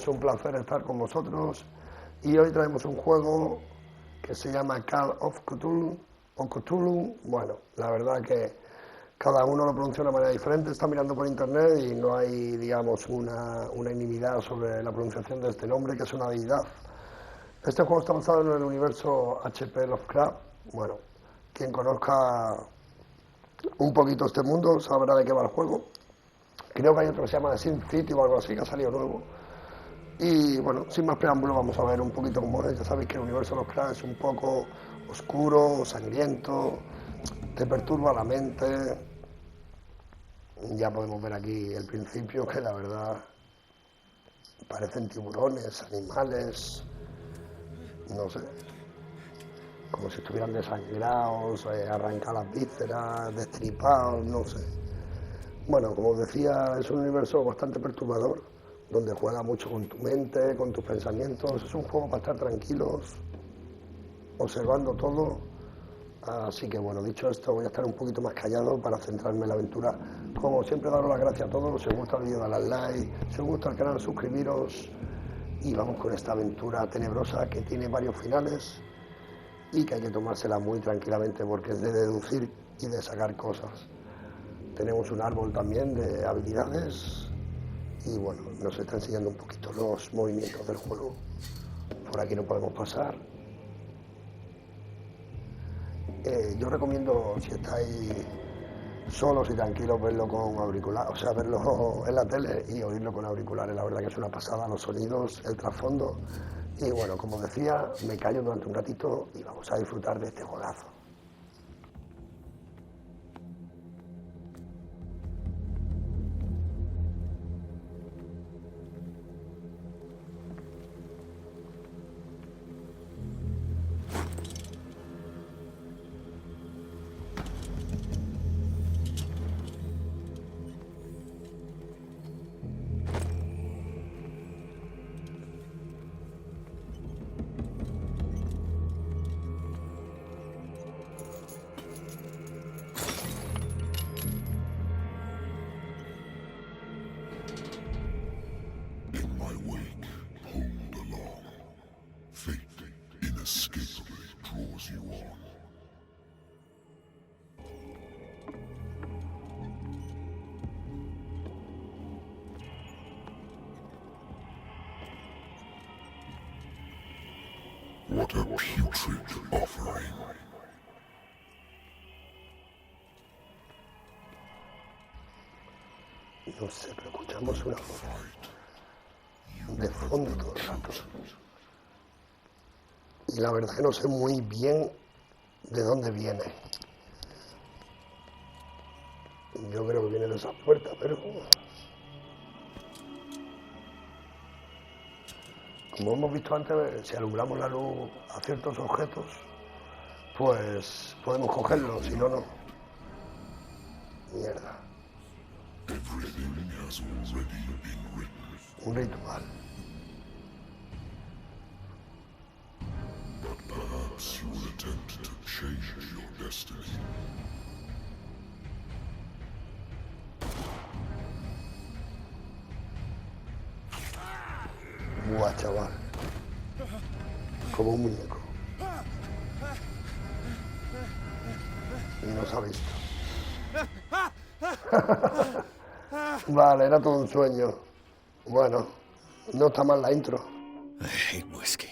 es un placer estar con vosotros y hoy traemos un juego que se llama Call of Cthulhu o Cthulhu. Bueno, la verdad que cada uno lo pronuncia de una manera diferente, está mirando por internet y no hay, digamos, una unanimidad sobre la pronunciación de este nombre, que es una deidad. Este juego está basado en el universo H.P Lovecraft. Bueno, quien conozca un poquito este mundo sabrá de qué va el juego. Creo que hay otro que se llama Sin City o algo así, que ha salido nuevo. Y bueno, sin más preámbulo, vamos a ver un poquito cómo es. Ya sabéis que el universo de Lovecraft es un poco oscuro, sangriento, te perturba la mente. Ya podemos ver aquí el principio, que la verdad parecen tiburones, animales, no sé, como si estuvieran desangrados, arrancadas las vísceras, destripados, no sé. Bueno, como os decía, es un universo bastante perturbador, donde juega mucho con tu mente, con tus pensamientos. Es un juego para estar tranquilos, observando todo. Así que bueno, dicho esto, voy a estar un poquito más callado para centrarme en la aventura. Como siempre, daros las gracias a todos. Si os gusta el vídeo, dale al like. Si os gusta el canal, suscribiros. Y vamos con esta aventura tenebrosa que tiene varios finales y que hay que tomársela muy tranquilamente porque es de deducir y de sacar cosas. Tenemos un árbol también de habilidades y bueno, nos está enseñando un poquito los movimientos del juego. Por aquí no podemos pasar. Yo recomiendo, si estáis solos y tranquilos, verlo con auriculares, o sea, verlo en la tele y oírlo con auriculares. La verdad que es una pasada, los sonidos, el trasfondo. Y bueno, como decía, me callo durante un ratito y vamos a disfrutar de este juegazo. What a putrid offering. No sé, pero escuchamos una voz de fondo todo el rato. Y la verdad que no sé muy bien de dónde viene. Yo creo que viene de esa puerta, pero como hemos visto antes, si alumbramos la luz a ciertos objetos, pues podemos cogerlos, si no, no. Mierda. Un ritual. But perhaps you will attempt to change your destiny. Buah, chaval. Como un muñeco. Y no se ha visto. Vale, era todo un sueño. Bueno, no está mal la intro. I hate whiskey.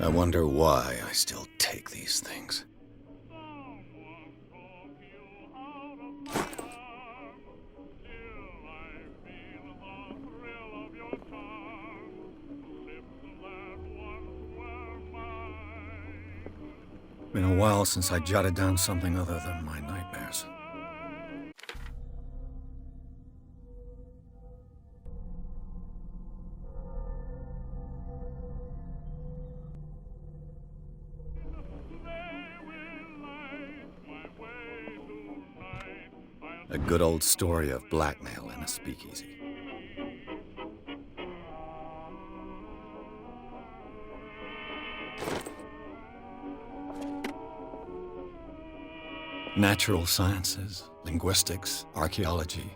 I wonder why I still take these things. Been a while since I jotted down something other than my nightmares. A good old story of blackmail in a speakeasy. Natural sciences, linguistics, archaeology.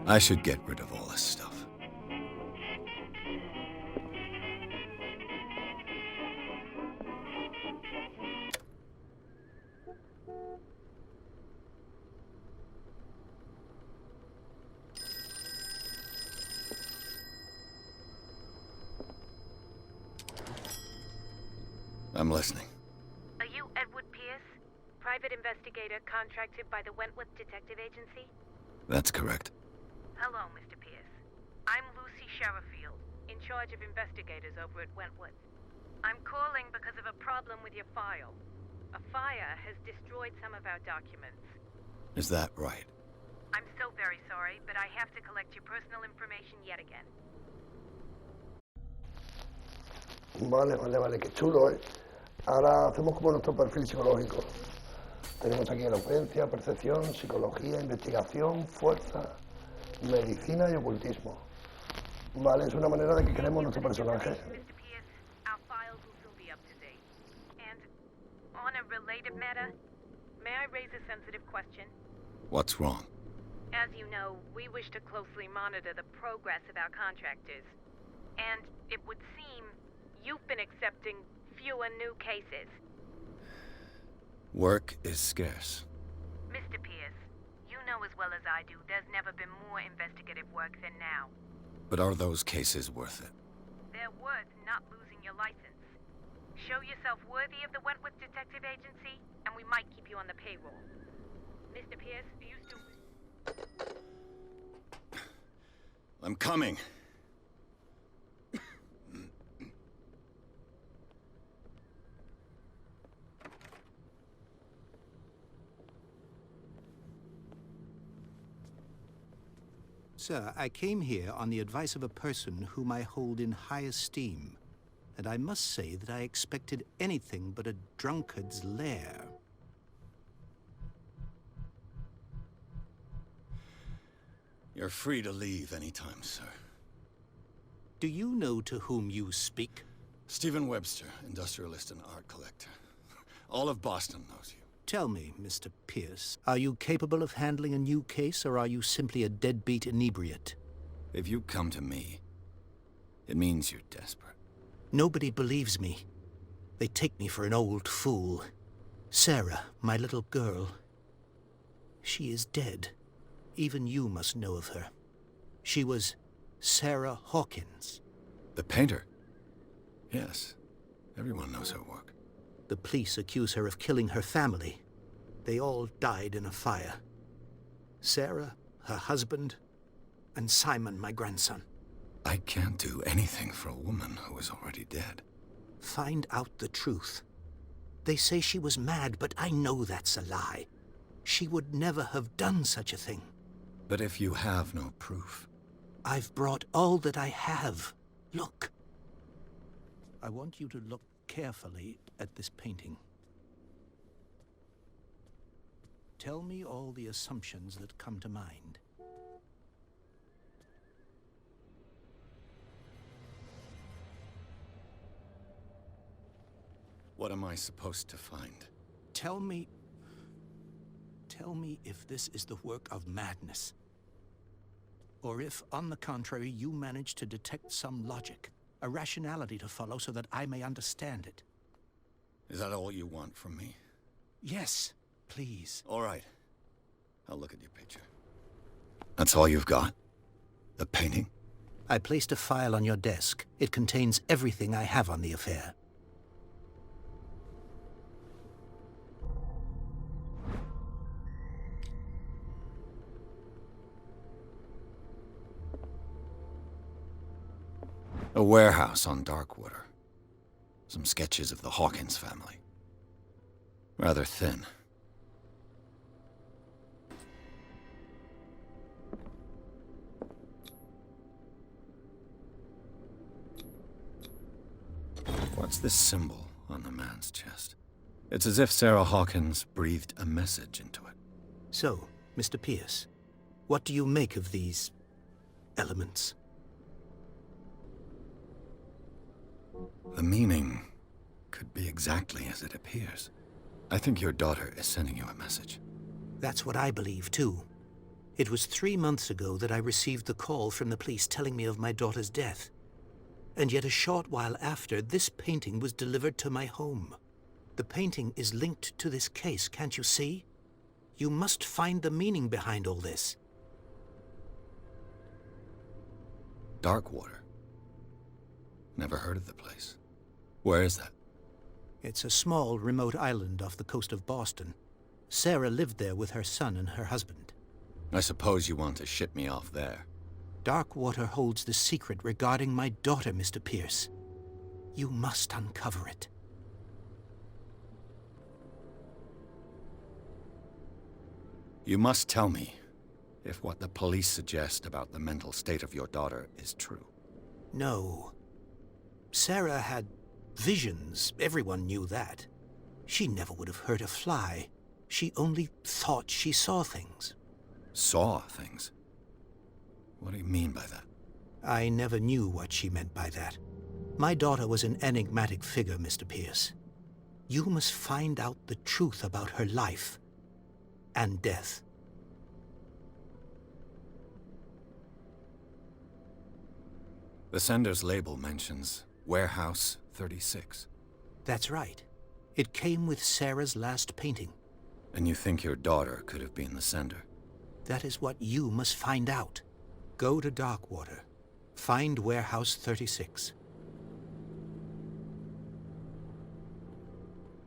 I should get rid of all this stuff. I'm listening. Are you Edward Pierce, private investigator contracted by the Wentworth Detective Agency? That's correct. Hello, Mr. Pierce. I'm Lucy Sherifield, in charge of investigators over at Wentworth. I'm calling because of a problem with your file. A fire has destroyed some of our documents. Is that right? I'm so very sorry, but I have to collect your personal information yet again. Vale, qué chulo, ¿eh? Ahora hacemos como nuestro perfil psicológico. Tenemos aquí elocuencia, percepción, psicología, investigación, fuerza, medicina y ocultismo. Vale, es una manera de que creemos nuestro personaje. Mr. Pierce, our files will soon be up to date. And on a related matter, may I raise a sensitive question? What's wrong? As you know, we wish to closely monitor the progress of our contractors. And it would seem you've been accepting fewer new cases. Work is scarce. Mr. Pierce, you know as well as I do there's never been more investigative work than now. But are those cases worth it? They're worth not losing your license. Show yourself worthy of the Wentworth Detective Agency, and we might keep you on the payroll. Mr. Pierce, are you still... I'm coming. Sir, I came here on the advice of a person whom I hold in high esteem, and I must say that I expected anything but a drunkard's lair. You're free to leave anytime, sir. Do you know to whom you speak? Stephen Webster, industrialist and art collector. All of Boston knows you. Tell me, Mr. Pierce, are you capable of handling a new case, or are you simply a deadbeat inebriate? If you come to me, it means you're desperate. Nobody believes me. They take me for an old fool. Sarah, my little girl, she is dead. Even you must know of her. She was Sarah Hawkins. The painter? Yes. Everyone knows her work. The police accuse her of killing her family. They all died in a fire. Sarah, her husband, and Simon, my grandson. I can't do anything for a woman who is already dead. Find out the truth. They say she was mad, but I know that's a lie. She would never have done such a thing. But if you have no proof... I've brought all that I have. Look. I want you to look carefully at this painting. Tell me all the assumptions that come to mind. What am I supposed to find? Tell me if this is the work of madness. Or if, on the contrary, you manage to detect some logic, a rationality to follow so that I may understand it. Is that all you want from me? Yes, please. All right. I'll look at your picture. That's all you've got? The painting? I placed a file on your desk. It contains everything I have on the affair. A warehouse on Darkwater. Some sketches of the Hawkins family. Rather thin. What's this symbol on the man's chest? It's as if Sarah Hawkins breathed a message into it. So, Mr. Pierce, what do you make of these elements? The meaning could be exactly as it appears. I think your daughter is sending you a message. That's what I believe, too. It was 3 months ago that I received the call from the police telling me of my daughter's death. And yet a short while after, this painting was delivered to my home. The painting is linked to this case, can't you see? You must find the meaning behind all this. Darkwater. Never heard of the place. Where is that? It's a small, remote island off the coast of Boston. Sarah lived there with her son and her husband. I suppose you want to ship me off there. Darkwater holds the secret regarding my daughter, Mr. Pierce. You must uncover it. You must tell me if what the police suggest about the mental state of your daughter is true. No. Sarah had visions. Everyone knew that. She never would have hurt a fly. She only thought she saw things. Saw things? What do you mean by that? I never knew what she meant by that. My daughter was an enigmatic figure, Mr. Pierce. You must find out the truth about her life and death. The sender's label mentions Warehouse 36. That's right. It came with Sarah's last painting. And you think your daughter could have been the sender? That is what you must find out. Go to Darkwater. Find Warehouse 36.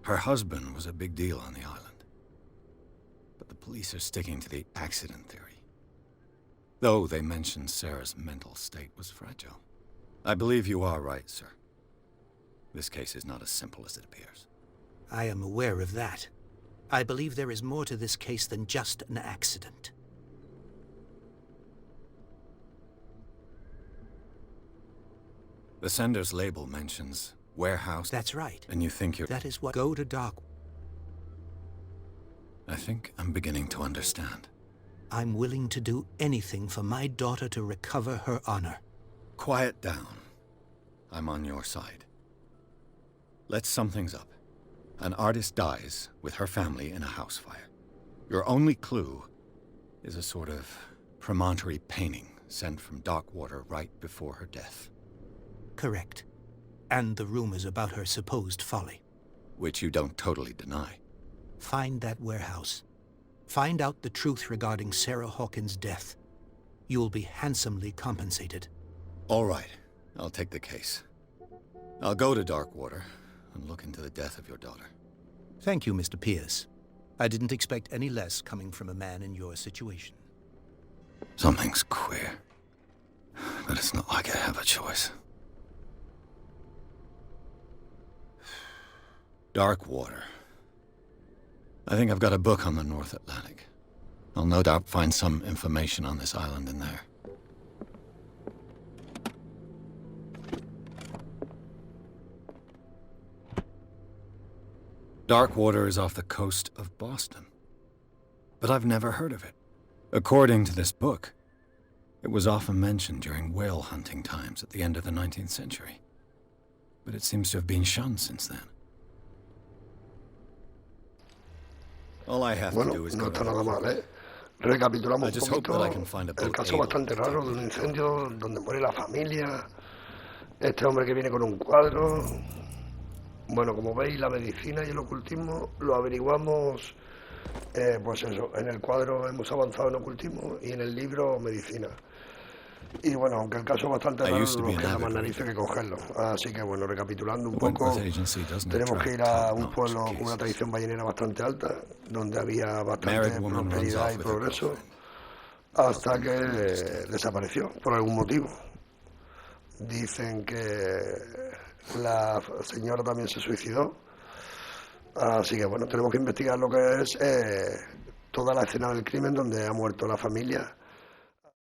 Her husband was a big deal on the island. But the police are sticking to the accident theory. Though they mentioned Sarah's mental state was fragile. I believe you are right, sir. This case is not as simple as it appears. I am aware of that. I believe there is more to this case than just an accident. The sender's label mentions Warehouse... That's right. And you think you're... That is what... Go to Dark... I think I'm beginning to understand. I'm willing to do anything for my daughter to recover her honor. Quiet down. I'm on your side. Let's sum things up. An artist dies with her family in a house fire. Your only clue is a sort of promontory painting sent from Darkwater right before her death. Correct. And the rumors about her supposed folly. Which you don't totally deny. Find that warehouse. Find out the truth regarding Sarah Hawkins' death. You'll be handsomely compensated. All right. I'll take the case. I'll go to Darkwater and look into the death of your daughter. Thank you, Mr. Pierce. I didn't expect any less coming from a man in your situation. Something's queer. But it's not like I have a choice. Darkwater. I think I've got a book on the North Atlantic. I'll no doubt find some information on this island in there. Darkwater is off the coast of Boston. But I've never heard of it. According to this book, it was often mentioned during whale hunting times at the end of the 19th century. But it seems to have been shunned since then. All I have to do is no go está to nada mal, ¿eh? Recapitulamos I just un hope that I can poquito find a el boat caso able bastante to raro take de un me. incendio donde muere la familia, este hombre que viene con un cuadro. Bueno, como veis, la medicina y el ocultismo lo averiguamos, pues eso, en el cuadro hemos avanzado en ocultismo y en el libro medicina. Y bueno, aunque el caso es bastante raro, used to be nos an queda avid más narices que cogerlo. Así que bueno, recapitulando un poco, Wentworth Agency doesn't tenemos que ir attract a un top-notch pueblo con una cases. tradición ballenera bastante alta, donde había bastante Married woman runs prosperidad off y with her progreso, girlfriend. hasta que desapareció por algún motivo. Dicen que la señora también se suicidó. Así que bueno, tenemos que investigar lo que es toda la escena del crimen donde ha muerto la familia